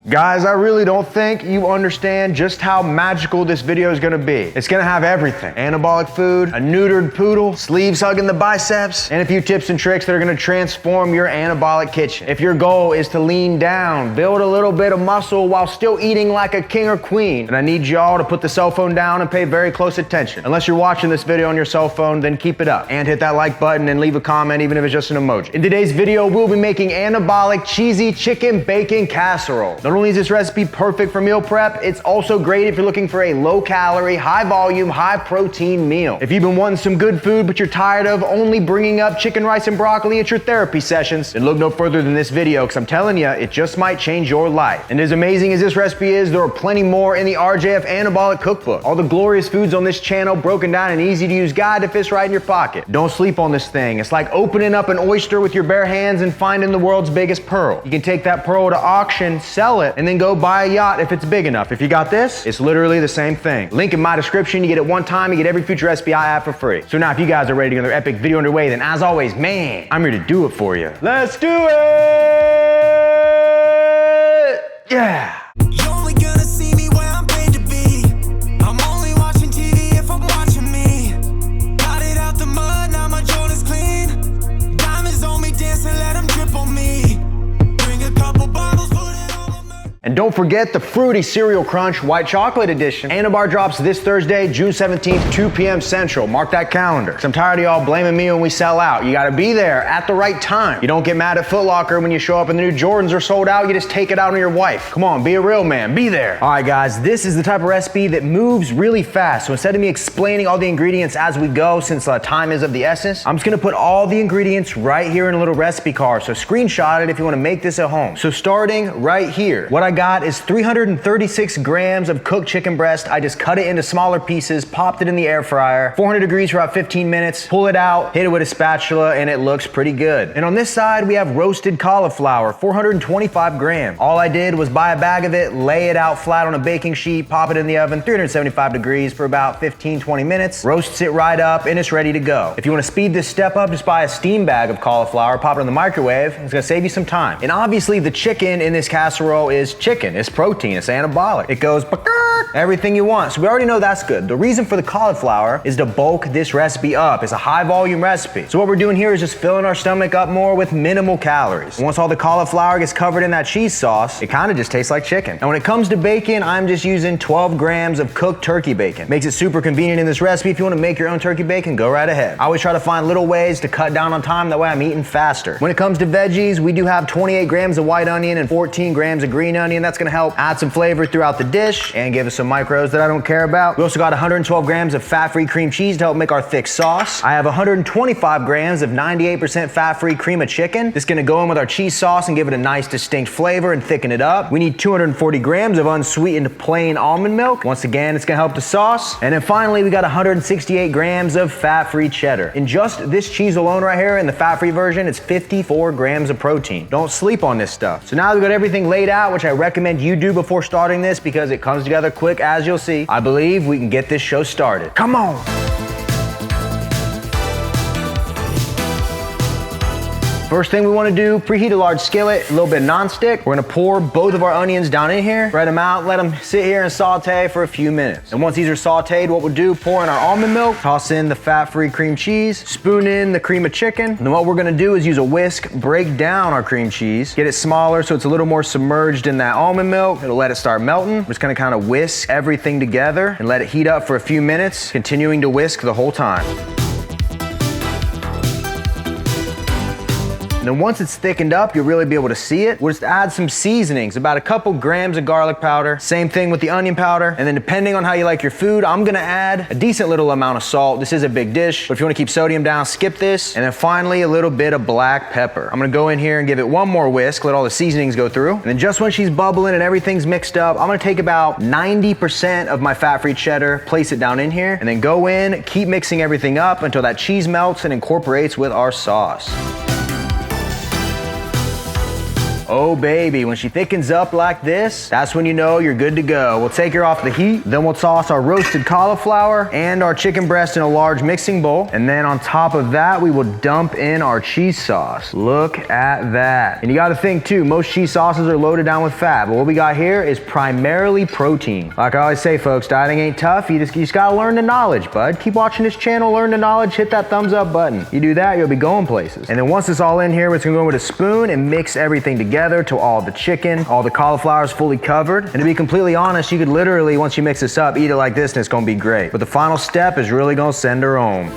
Guys, I really don't think you understand just how magical this video is gonna be. It's gonna have everything. Anabolic food, a neutered poodle, sleeves hugging the biceps, and a few tips and tricks that are gonna transform your anabolic kitchen. If your goal is to lean down, build a little bit of muscle while still eating like a king or queen, then I need y'all to put the cell phone down and pay very close attention. Unless you're watching this video on your cell phone, then keep it up. And hit that like button and leave a comment, even if it's just an emoji. In today's video, we'll be making anabolic cheesy chicken bacon casserole. Not only is this recipe perfect for meal prep, it's also great if you're looking for a low calorie, high volume, high protein meal. If you've been wanting some good food, but you're tired of only bringing up chicken, rice, and broccoli at your therapy sessions, then look no further than this video, because I'm telling you, it just might change your life. And as amazing as this recipe is, there are plenty more in the RJF Anabolic Cookbook. All the glorious foods on this channel broken down in an easy to use guide that fits right in your pocket. Don't sleep on this thing. It's like opening up an oyster with your bare hands and finding the world's biggest pearl. You can take that pearl to auction, sell it, and then go buy a yacht if it's big enough. If you got this, it's literally the same thing. Link in my description. You get it one time, you get every future recipe I have for free. So now if you guys are ready to get another epic video underway, then as always, man, I'm here to do it for you. Let's do it! Yeah! And don't forget the Fruity Cereal Crunch White Chocolate Edition. Anabar drops this Thursday, June 17th, 2 p.m. Central. Mark that calendar. Because I'm tired of y'all blaming me when we sell out. You gotta be there at the right time. You don't get mad at Foot Locker when you show up and the new Jordans are sold out. You just take it out on your wife. Come on, be a real man. Be there. All right, guys, this is the type of recipe that moves really fast. So instead of me explaining all the ingredients as we go, since time is of the essence, I'm just gonna put all the ingredients right here in a little recipe card. So screenshot it if you wanna make this at home. So starting right here, what I got is 336 grams of cooked chicken breast. I just cut it into smaller pieces, popped it in the air fryer, 400 degrees for about 15 minutes, pull it out, hit it with a spatula, and it looks pretty good. And on this side, we have roasted cauliflower, 425 grams. All I did was buy a bag of it, lay it out flat on a baking sheet, pop it in the oven, 375 degrees for about 15-20 minutes, roasts it right up, and it's ready to go. If you want to speed this step up, just buy a steam bag of cauliflower, pop it in the microwave. It's gonna save you some time. And obviously the chicken in this casserole is chicken. It's protein, it's anabolic. It goes everything you want. So we already know that's good. The reason for the cauliflower is to bulk this recipe up. It's a high volume recipe. So what we're doing here is just filling our stomach up more with minimal calories. And once all the cauliflower gets covered in that cheese sauce, it kind of just tastes like chicken. And when it comes to bacon, I'm just using 12 grams of cooked turkey bacon. Makes it super convenient in this recipe. If you want to make your own turkey bacon, go right ahead. I always try to find little ways to cut down on time. That way I'm eating faster. When it comes to veggies, we do have 28 grams of white onion and 14 grams of green onion. That's gonna help add some flavor throughout the dish and give us some micros that I don't care about. We also got 112 grams of fat-free cream cheese to help make our thick sauce. I have 125 grams of 98% fat-free cream of chicken. This is gonna go in with our cheese sauce and give it a nice distinct flavor and thicken it up. We need 240 grams of unsweetened plain almond milk. Once again, it's gonna help the sauce. And then finally, we got 168 grams of fat-free cheddar. In just this cheese alone right here, in the fat-free version, it's 54 grams of protein. Don't sleep on this stuff. So now that we've got everything laid out, which I recommend you do before starting this because it comes together quick, as you'll see, I believe we can get this show started. Come on! First thing we want to do, preheat a large skillet, a little bit non-stick. We're gonna pour both of our onions down in here, spread them out, let them sit here and saute for a few minutes. And once these are sauteed, what we'll do, pour in our almond milk, toss in the fat-free cream cheese, spoon in the cream of chicken. And then what we're gonna do is use a whisk, break down our cream cheese, get it smaller so it's a little more submerged in that almond milk. It'll let it start melting. We're just gonna kind of whisk everything together and let it heat up for a few minutes, continuing to whisk the whole time. And then once it's thickened up, you'll really be able to see it. We'll just add some seasonings, about a couple grams of garlic powder. Same thing with the onion powder. And then depending on how you like your food, I'm gonna add a decent little amount of salt. This is a big dish, but if you wanna keep sodium down, skip this. And then finally, a little bit of black pepper. I'm gonna go in here and give it one more whisk, let all the seasonings go through. And then just when she's bubbling and everything's mixed up, I'm gonna take about 90% of my fat-free cheddar, place it down in here, and then go in, keep mixing everything up until that cheese melts and incorporates with our sauce. Oh baby, when she thickens up like this, that's when you know you're good to go. We'll take her off the heat, then we'll toss our roasted cauliflower and our chicken breast in a large mixing bowl. And then on top of that, we will dump in our cheese sauce. Look at that. And you gotta think too, most cheese sauces are loaded down with fat, but what we got here is primarily protein. Like I always say, folks, dieting ain't tough. You just gotta learn the knowledge, bud. Keep watching this channel, learn the knowledge, hit that thumbs up button. You do that, you'll be going places. And then once it's all in here, we're just gonna go with a spoon and mix everything together till all the chicken, all the cauliflower is fully covered. And to be completely honest, you could literally, once you mix this up, eat it like this and it's gonna be great. But the final step is really gonna send her home.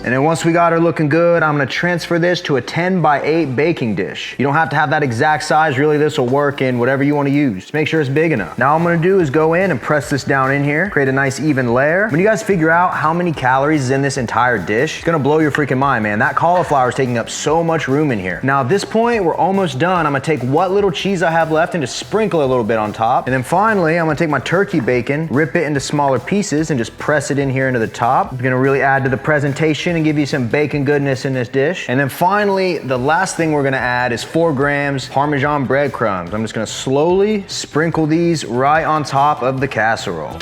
And then once we got her looking good, I'm gonna transfer this to a 10x8 baking dish. You don't have to have that exact size, really this will work in whatever you wanna use. Just make sure it's big enough. Now all I'm gonna do is go in and press this down in here, create a nice even layer. When you guys figure out how many calories is in this entire dish, it's gonna blow your freaking mind, man. That cauliflower is taking up so much room in here. Now at this point, we're almost done. I'm gonna take what little cheese I have left and just sprinkle a little bit on top. And then finally, I'm gonna take my turkey bacon, rip it into smaller pieces and just press it in here into the top. It's gonna really add to the presentation and give you some bacon goodness in this dish. And then finally, the last thing we're gonna add is 4 grams Parmesan breadcrumbs. I'm just gonna slowly sprinkle these right on top of the casserole.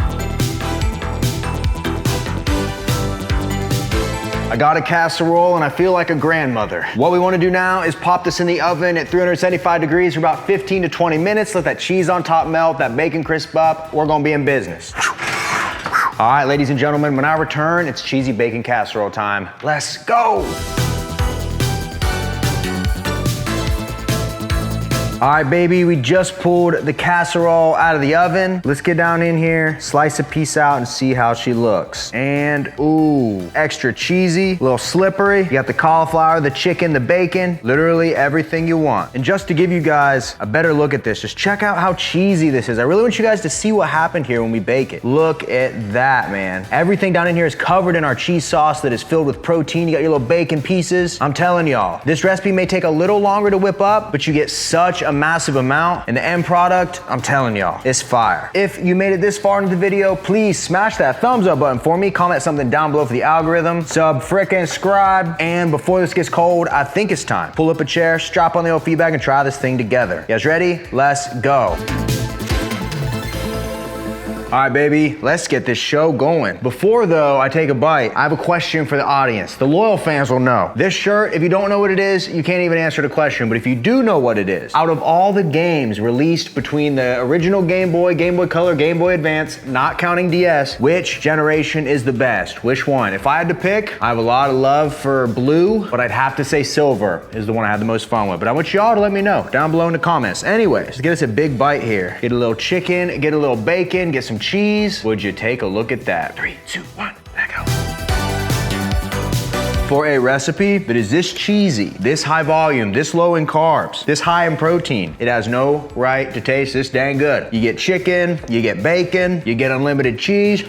I got a casserole and I feel like a grandmother. What we wanna do now is pop this in the oven at 375 degrees for about 15 to 20 minutes. Let that cheese on top melt, that bacon crisp up. We're gonna be in business. All right, ladies and gentlemen, when I return, it's cheesy bacon casserole time. Let's go. All right, baby, we just pulled the casserole out of the oven. Let's get down in here, slice a piece out and see how she looks. And ooh, extra cheesy, a little slippery. You got the cauliflower, the chicken, the bacon, literally everything you want. And just to give you guys a better look at this, just check out how cheesy this is. I really want you guys to see what happened here when we bake it. Look at that, man. Everything down in here is covered in our cheese sauce that is filled with protein. You got your little bacon pieces. I'm telling y'all, this recipe may take a little longer to whip up, but you get such a massive amount, and the end product, I'm telling y'all, it's fire. If you made it this far into the video, please smash that thumbs up button for me, comment something down below for the algorithm, subscribe, and before this gets cold, I think it's time. Pull up a chair, strap on the old feedback, and try this thing together. You guys ready? Let's go. All right, baby, let's get this show going. Before though, I take a bite, I have a question for the audience. The loyal fans will know. This shirt, if you don't know what it is, you can't even answer the question, but if you do know what it is, out of all the games released between the original Game Boy, Game Boy Color, Game Boy Advance, not counting DS, which generation is the best? Which one? If I had to pick, I have a lot of love for blue, but I'd have to say silver is the one I had the most fun with. But I want y'all to let me know down below in the comments. Anyways, let's get us a big bite here. Get a little chicken, get a little bacon, get some cheese. Would you take a look at that? 3, 2, 1, let go. For a recipe that is this cheesy, this high volume, this low in carbs, this high in protein, it has no right to taste this dang good. You get chicken, you get bacon, you get unlimited cheese.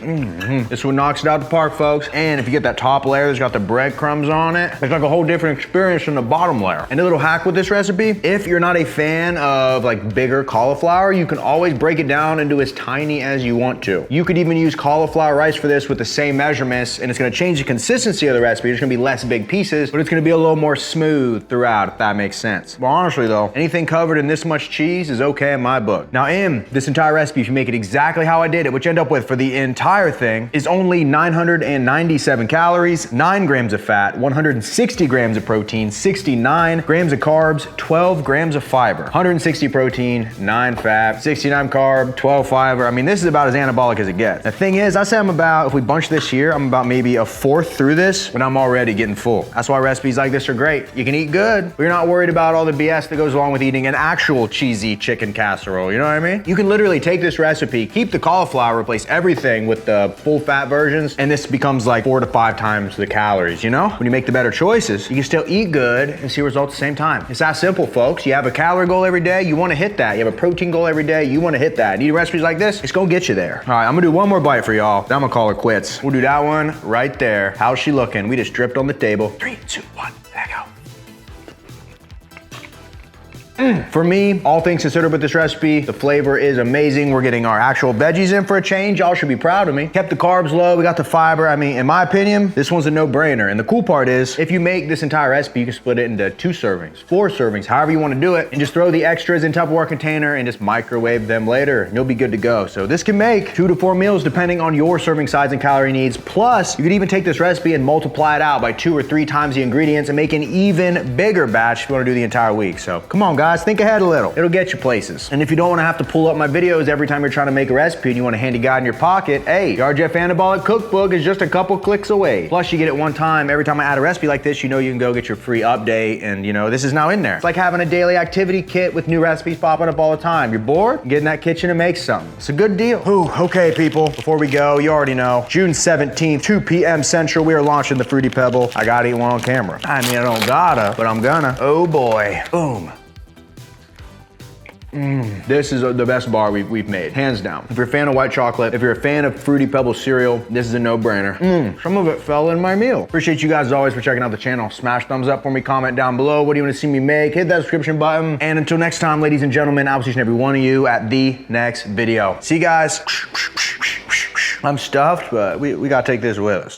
This one knocks it out the park, folks. And if you get that top layer that's got the breadcrumbs on it, it's like a whole different experience from the bottom layer. And a little hack with this recipe, if you're not a fan of like bigger cauliflower, you can always break it down into as tiny as you want to. You could even use cauliflower rice for this with the same measurements, and it's gonna change the consistency of the recipe. There's gonna be less big pieces, but it's gonna be a little more smooth throughout, if that makes sense. Well, honestly though, anything covered in this much cheese is okay in my book. Now in this entire recipe, if you make it exactly how I did it, what you end up with for the entire thing is only 997 calories, 9 grams of fat, 160 grams of protein, 69 grams of carbs, 12 grams of fiber. 160 protein, 9 fat, 69 carb, 12 fiber. I mean, this is about as anabolic as it gets. The thing is, I say I'm about, if we bunch this here, I'm about maybe a fourth through this, and I'm already getting full. That's why recipes like this are great. You can eat good, but you're not worried about all the BS that goes along with eating an actual cheesy chicken casserole, you know what I mean? You can literally take this recipe, keep the cauliflower, replace everything with the full fat versions, and this becomes like 4 to 5 times the calories, you know? When you make the better choices, you can still eat good and see results at the same time. It's that simple, folks. You have a calorie goal every day, you wanna hit that. You have a protein goal every day, you wanna hit that. And eating recipes like this, it's gonna get you there. All right, I'm gonna do one more bite for y'all, then I'm gonna call her quits. We'll do that one right there. How's she looking? We just dripped on the table. 3, 2, 1, let go. For me, all things considered with this recipe, the flavor is amazing. We're getting our actual veggies in for a change. Y'all should be proud of me. Kept the carbs low, we got the fiber. I mean, in my opinion, this one's a no-brainer. And the cool part is, if you make this entire recipe, you can split it into 2 servings, 4 servings, however you want to do it, and just throw the extras in Tupperware container and just microwave them later, and you'll be good to go. So this can make 2 to 4 meals depending on your serving size and calorie needs. Plus, you could even take this recipe and multiply it out by 2 or 3 times the ingredients and make an even bigger batch if you want to do the entire week. So come on guys, think ahead a little. It'll get you places. And if you don't want to have to pull up my videos every time you're trying to make a recipe and you want a handy guide in your pocket, hey, the RJF Anabolic Cookbook is just a couple clicks away. Plus you get it one time. Every time I add a recipe like this, you know you can go get your free update, and you know, this is now in there. It's like having a daily activity kit with new recipes popping up all the time. You're bored? Get in that kitchen and make something. It's a good deal. Ooh, okay people, before we go, you already know, June 17th, 2 p.m. Central, we are launching the Fruity Pebble. I gotta eat one on camera. I mean, I don't gotta, but I'm gonna. Oh boy, boom. This is the best bar we've made, hands down. If you're a fan of white chocolate, if you're a fan of Fruity Pebble cereal, this is a no-brainer. Some of it fell in my meal. Appreciate you guys as always for checking out the channel. Smash thumbs up for me, comment down below. What do you want to see me make? Hit that subscription button. And until next time, ladies and gentlemen, I will see each and every one of you at the next video. See you guys. I'm stuffed, but we gotta take this with us.